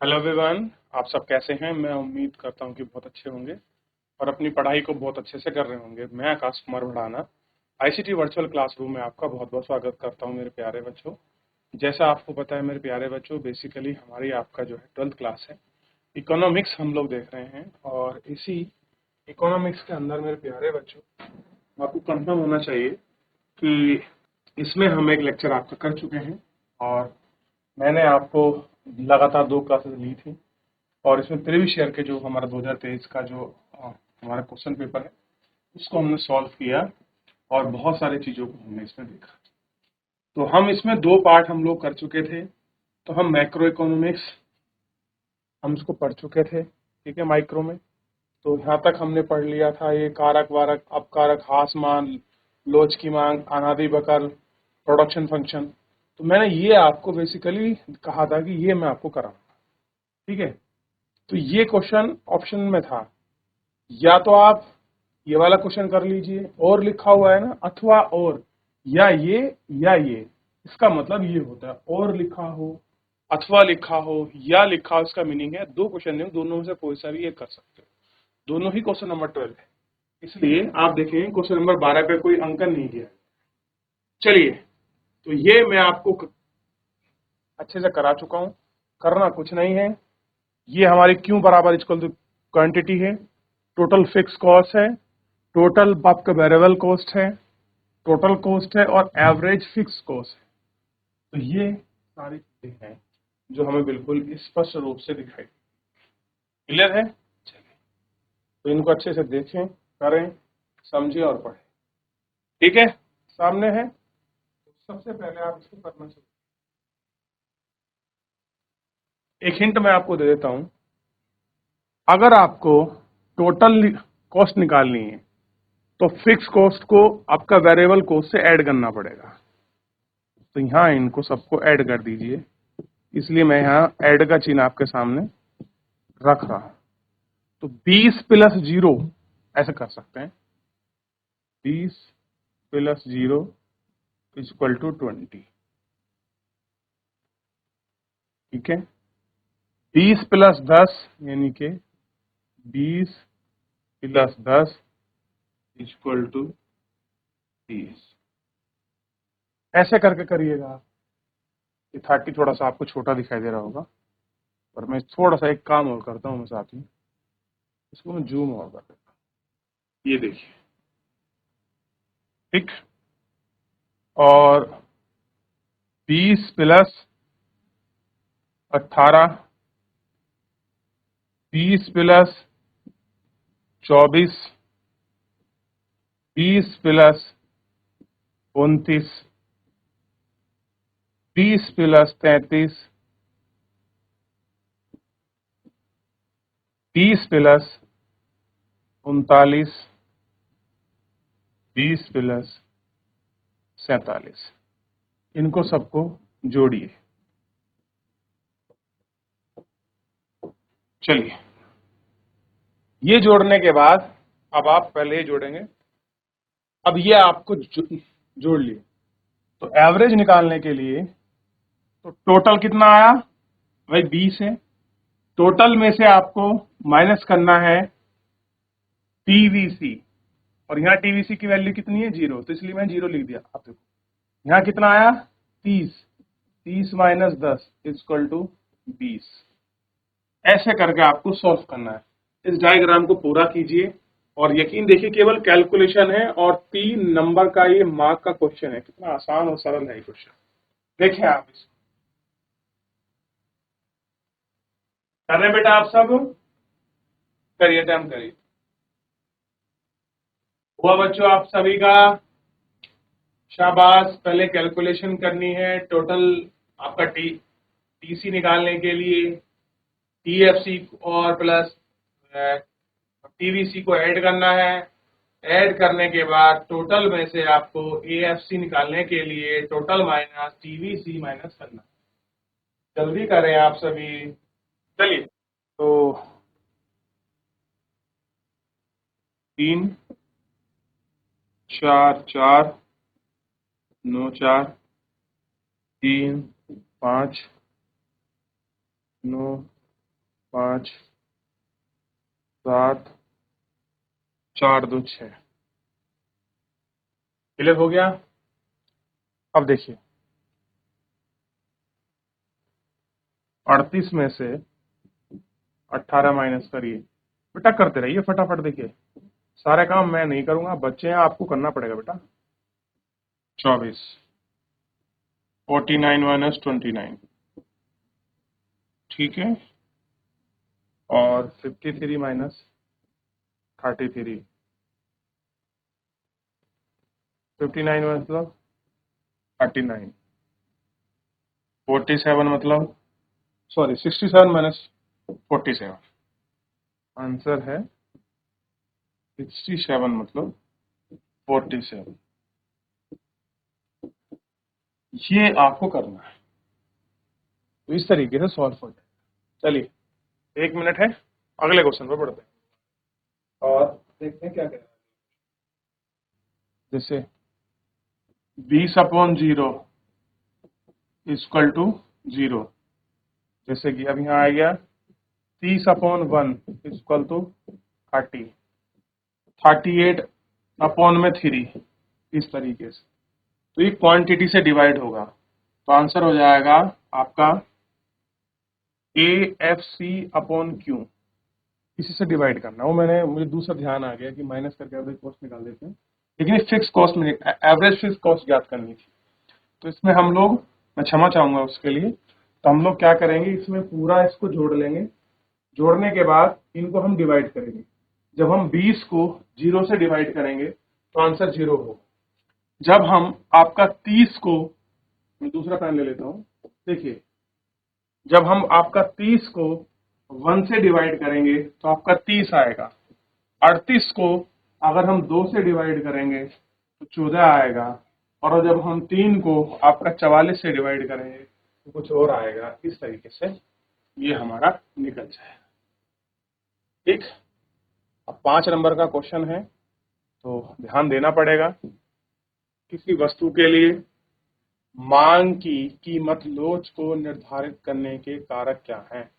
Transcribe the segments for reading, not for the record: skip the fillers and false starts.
Hello everyone, आप सब कैसे हैं। मैं उम्मीद करता हूं कि बहुत अच्छे होंगे और अपनी पढ़ाई को बहुत अच्छे से कर रहे होंगे। मैं Akash Kumar Bhadana ICT virtual classroom में आपका बहुत बहुत स्वागत करता हूं मेरे प्यारे बच्चों। जैसा आपको पता है मेरे प्यारे बच्चों, बेसिकली हमारी आपका जो है 12th क्लास है। इकोनॉमिक्स हम लोग देख रहे हैं और इसी इकोनॉमिक्स के अंदर मेरे प्यारे बच्चों आपको कंफर्म होना चाहिए कि इसमें हम एक लेक्चर आपका कर चुके हैं और मैंने आपको लगातार 2 क्लासेस ली थी और इसमें प्रीवियस ईयर के जो हमारा 2023 का जो हमारा क्वेश्चन पेपर है उसको हमने सॉल्व किया और बहुत सारी चीज़ों को हमने इसमें देखा। तो हम इसमें 2 पार्ट हम लोग कर चुके थे। तो हम मैक्रो इकोनॉमिक्स हम इसको पढ़ चुके थे, ठीक है, माइक्रो में। तो यहाँ तक हमने पढ़ लिया था ये कारक वारक अपकारक हास मान लोच की मांग अनादि बकल प्रोडक्शन फंक्शन। तो मैंने ये आपको बेसिकली कहा था कि ये मैं आपको कराऊंगा, ठीक है। तो ये क्वेश्चन ऑप्शन में था, या तो आप ये वाला क्वेश्चन कर लीजिए और लिखा हुआ है ना, अथवा और, या ये या ये। इसका मतलब ये होता है और लिखा हो अथवा लिखा हो या लिखा हो, इसका मीनिंग है 2 क्वेश्चन नहीं, दोनों में से कोई सा भी एक कर सकते हो। दोनों ही क्वेश्चन नंबर 12 है, इसलिए आप देखें क्वेश्चन नंबर 12 पे कोई अंकन नहीं दिया है। चलिए, तो ये मैं आपको अच्छे से करा चुका हूं, करना कुछ नहीं है। ये हमारी क्यू बराबर इक्वल टू क्वांटिटी है, टोटल फिक्स कॉस्ट है, टोटल आपका वेरिएबल कॉस्ट है, टोटल कॉस्ट है और एवरेज फिक्स कॉस्ट है। तो ये सारी चीजें हैं जो हमें बिल्कुल स्पष्ट रूप से दिखाई। क्लियर है? चलिए, तो इनको अच्छे से देखें, करें, समझें और पढ़ें। ठीक है, सामने है। तो सबसे पहले आप इसको करना चाहिए। एक हिंट मैं आपको दे देता हूं। अगर आपको टोटल कॉस्ट निकालनी है तो फिक्स कॉस्ट को आपका वेरिएबल कॉस्ट से ऐड करना पड़ेगा। तो यहाँ इनको सबको ऐड कर दीजिए, इसलिए मैं यहाँ ऐड का चिन्ह आपके सामने रख रहा हूं। तो 20 प्लस 0 ऐसे कर सकते हैं, 20 प्लस 0 इक्वल टू 20। ठीक है, 20 प्लस 10 यानी कि 20 प्लस 10 इक्वल टू 30। ऐसे करके करिएगा। ये 30 थोड़ा सा आपको छोटा दिखाई दे रहा होगा, पर मैं थोड़ा सा एक काम और करता हूँ मैं साथ में, इसको मैं जूम और कर देता हूँ। ये देखिए, ठीक। और 20 plus 18, 20 plus 24, 20 plus 29, 20 plus 33, 20 plus 39, 20 plus 47। इनको सबको जोड़िए। चलिए, ये जोड़ने के बाद अब आप पहले ही जोड़ेंगे। अब ये आपको जोड़ लिए। तो एवरेज निकालने के लिए तो टोटल कितना आया भाई, 20 है। टोटल में से आपको माइनस करना है टीवीसी, और यहाँ टीवीसी की वैल्यू कितनी है, 0, तो इसलिए मैं 0 लिख दिया। आप देखो यहाँ कितना आया, 30, 30 माइनस 10 इक्वल टू 20। ऐसे करके आपको सॉल्व करना है। इस डायग्राम को पूरा कीजिए और यकीन देखिए केवल कैलकुलेशन है और 3 नंबर का ये मार्क का क्वेश्चन है। कितना आसान और सरल है ये क्वेश्चन, देखें आप इसको। कर रहे हैं बेटा आप सब? करिए, टाइम करिए। हुआ बच्चों आप सभी का? शाबाश। पहले कैलकुलेशन करनी है टोटल आपका टीसी निकालने के लिए, टीएफसी और प्लस टीवीसी को ऐड करना है। ऐड करने के बाद टोटल में से आपको एएफसी निकालने के लिए टोटल माइनस टीवीसी माइनस करना है। जल्दी करें आप सभी। चलिए, तो 3 4 4 9 4 3 5 9 5 7 4 2 6। क्लियर हो गया। अब देखिए 38 में से 18 माइनस करिए। बेटा करते रहिए फटाफट। देखिए सारे काम मैं नहीं करूंगा, बच्चे हैं, आपको करना पड़ेगा बेटा। 24 49 माइनस 29, ठीक है। और 53 माइनस 33, 59 मतलब 39, 47 मतलब सॉरी 67 माइनस 47, आंसर है 67 मतलब 47। ये आपको करना है, तो इस तरीके से सॉल्व हो जाए। चलिए 1 मिनट है, अगले क्वेश्चन पर बढ़ते हैं और देखते हैं क्या कह रहा है। जैसे 20/0 इक्वल टू 0, जैसे कि अब यहाँ आ गया 30/1 इक्वल टू 30, 38/3, इस तरीके से। तो ये क्वांटिटी से डिवाइड होगा, तो आंसर हो जाएगा आपका AFC/Q। इसी से डिवाइड करना। वो मुझे दूसरा ध्यान आ गया कि माइनस करके एवरेज कॉस्ट निकाल देते हैं, लेकिन फिक्स कॉस्ट में एवरेज फिक्स कॉस्ट ज्ञात करनी थी। तो इसमें हम लोग, मैं क्षमा चाहूंगा उसके लिए, तो हम लोग क्या करेंगे, इसमें पूरा इसको जोड़ लेंगे। जोड़ने के बाद इनको हम डिवाइड करेंगे। जब हम 20 को 0 से डिवाइड करेंगे तो आंसर 0 होगा। जब हम आपका 30 को, मैं दूसरा पेन ले लेता हूँ। देखिए जब हम आपका 30 को 1 से डिवाइड करेंगे तो आपका 30 आएगा। 38 को अगर हम 2 से डिवाइड करेंगे तो 14 आएगा। और जब हम 3 को आपका 44 से डिवाइड करेंगे तो कुछ और आएगा। इस तरीके से ये हमारा निकल जाएगा। ठीक, अब 5 नंबर का क्वेश्चन है, तो ध्यान देना पड़ेगा। किसी वस्तु के लिए मांग की कीमत लोच को निर्धारित करने के कारक क्या हैं?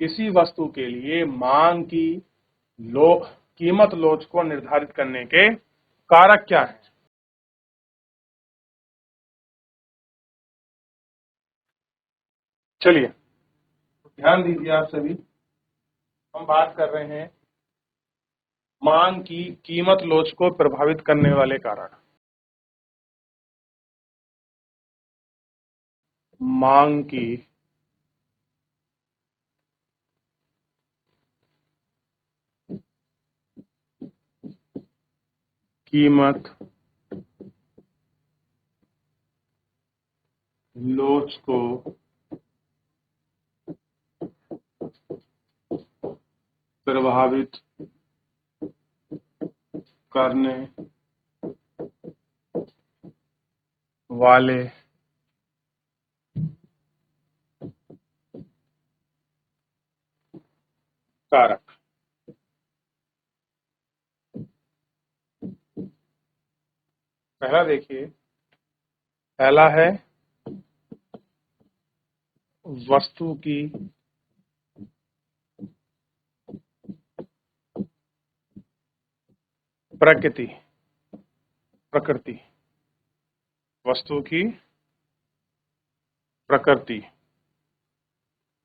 किसी वस्तु के लिए मांग की लो कीमत लोच को निर्धारित करने के कारक क्या है? चलिए ध्यान दीजिए आप सभी, हम बात कर रहे हैं मांग की कीमत लोच को प्रभावित करने वाले कारक। मांग की कीमत लोच को प्रभावित करने वाले कारक। पहला देखिए, पहला है वस्तु की प्रकृति प्रकृति वस्तु की प्रकृति।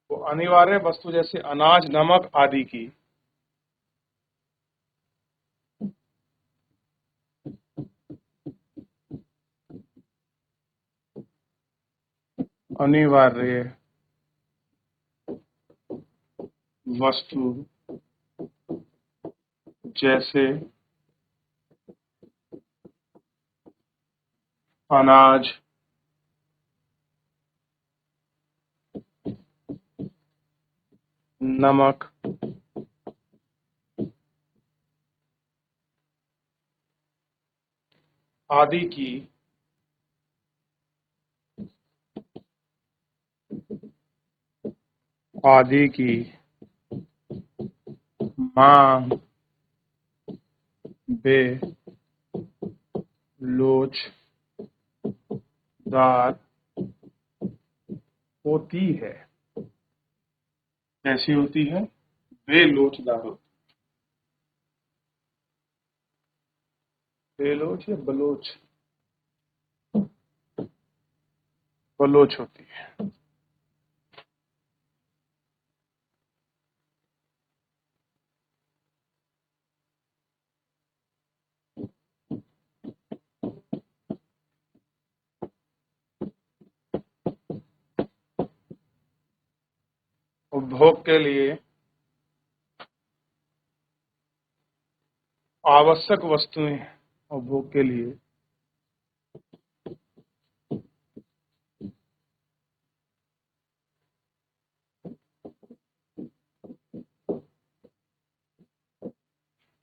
तो अनिवार्य वस्तु जैसे अनाज, नमक आदि की अनिवार्य वस्तु जैसे अनाज, नमक आदि की मांग बेलोचदार होती है। कैसी होती है? बेलोचदार होती है। बेलोच या बलोच? बलोच होती है। उपभोग के लिए आवश्यक वस्तुएं। उपभोग के लिए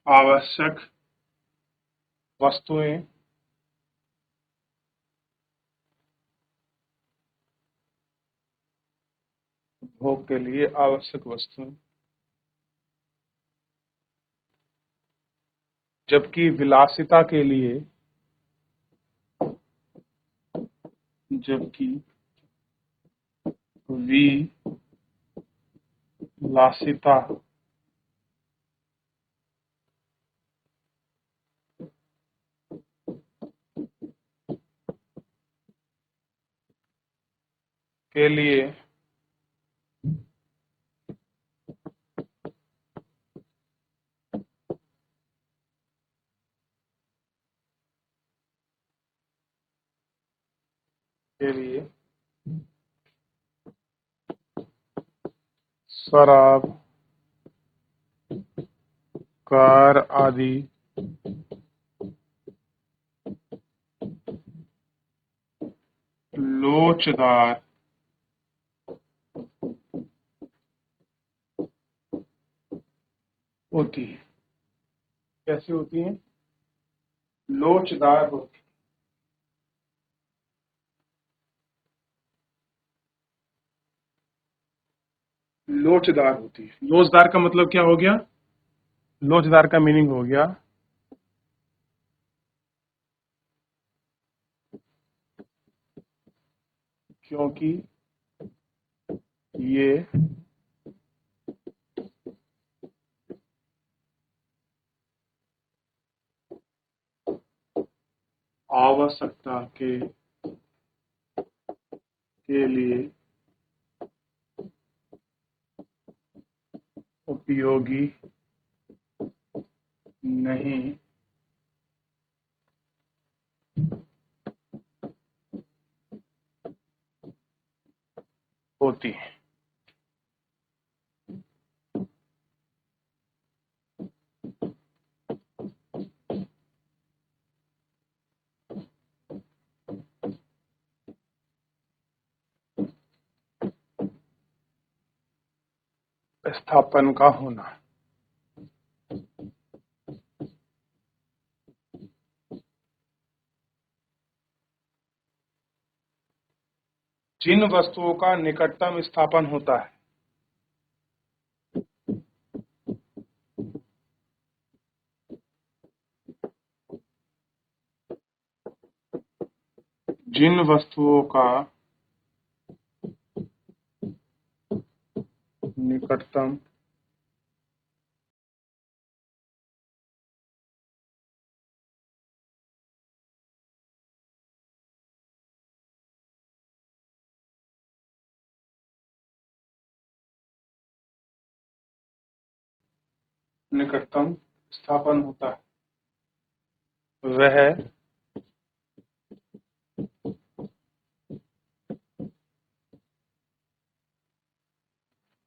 आवश्यक वस्तुएं उपभोग के लिए आवश्यक वस्तुएं, जबकि विलासिता के लिए जबकि विलासिता के लिए के लिए शराब, कार आदि लोचदार होती है। कैसी होती है? लोचदार होती है। लोचदार होती है। लोचदार का मतलब क्या हो गया? लोचदार का मीनिंग हो गया क्योंकि ये आवश्यकता के लिए उपयोगी नहीं होती है। स्थापन का होना। जिन वस्तुओं का निकटतम स्थापन होता है, जिन वस्तुओं का निकटतम निकटतम स्थापन होता है, वह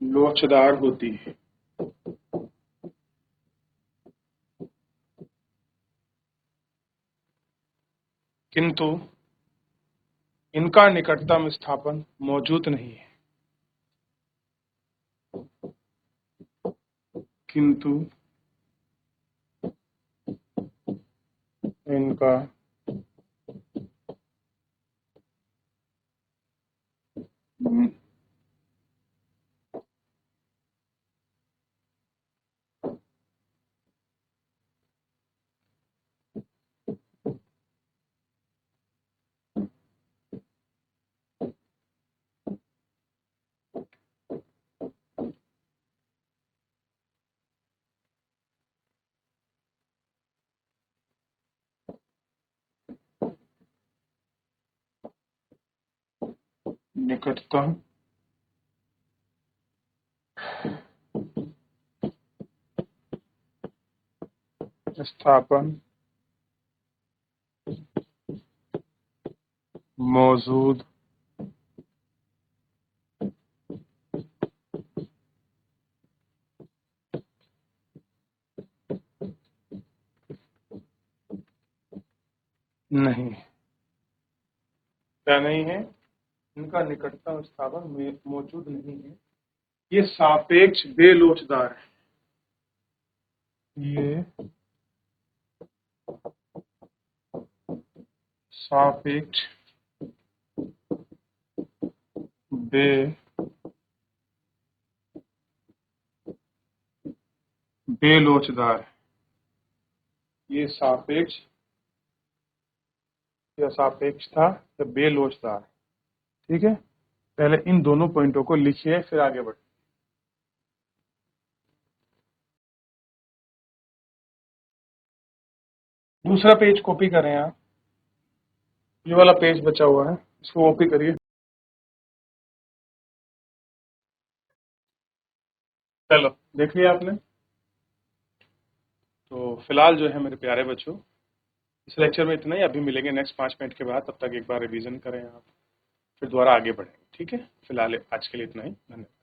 लोचदार होती है। किंतु इनका निकटतम स्थापन मौजूद नहीं है। किंतु इनका निकटतम स्थापन मौजूद नहीं। क्या नहीं है? इनका निकटतम स्थापन मौजूद नहीं है। ये सापेक्ष बेलोचदार है। ये सापेक्ष बेलोचदार। ये सापेक्ष या सापेक्ष था या बेलोचदार। ठीक है, पहले इन दोनों पॉइंटों को लिखिए फिर आगे बढ़िए। दूसरा पेज कॉपी करें आप। ये वाला पेज बचा हुआ है, इसको कॉपी करिए। चलो देख लिया आपने। तो फिलहाल जो है मेरे प्यारे बच्चों, इस लेक्चर में इतना ही। अभी मिलेंगे नेक्स्ट 5 मिनट के बाद। तब तक एक बार रिवीजन करें आप, फिर दोबारा आगे बढ़ेंगे। ठीक है, फिलहाल आज के लिए इतना ही। धन्यवाद।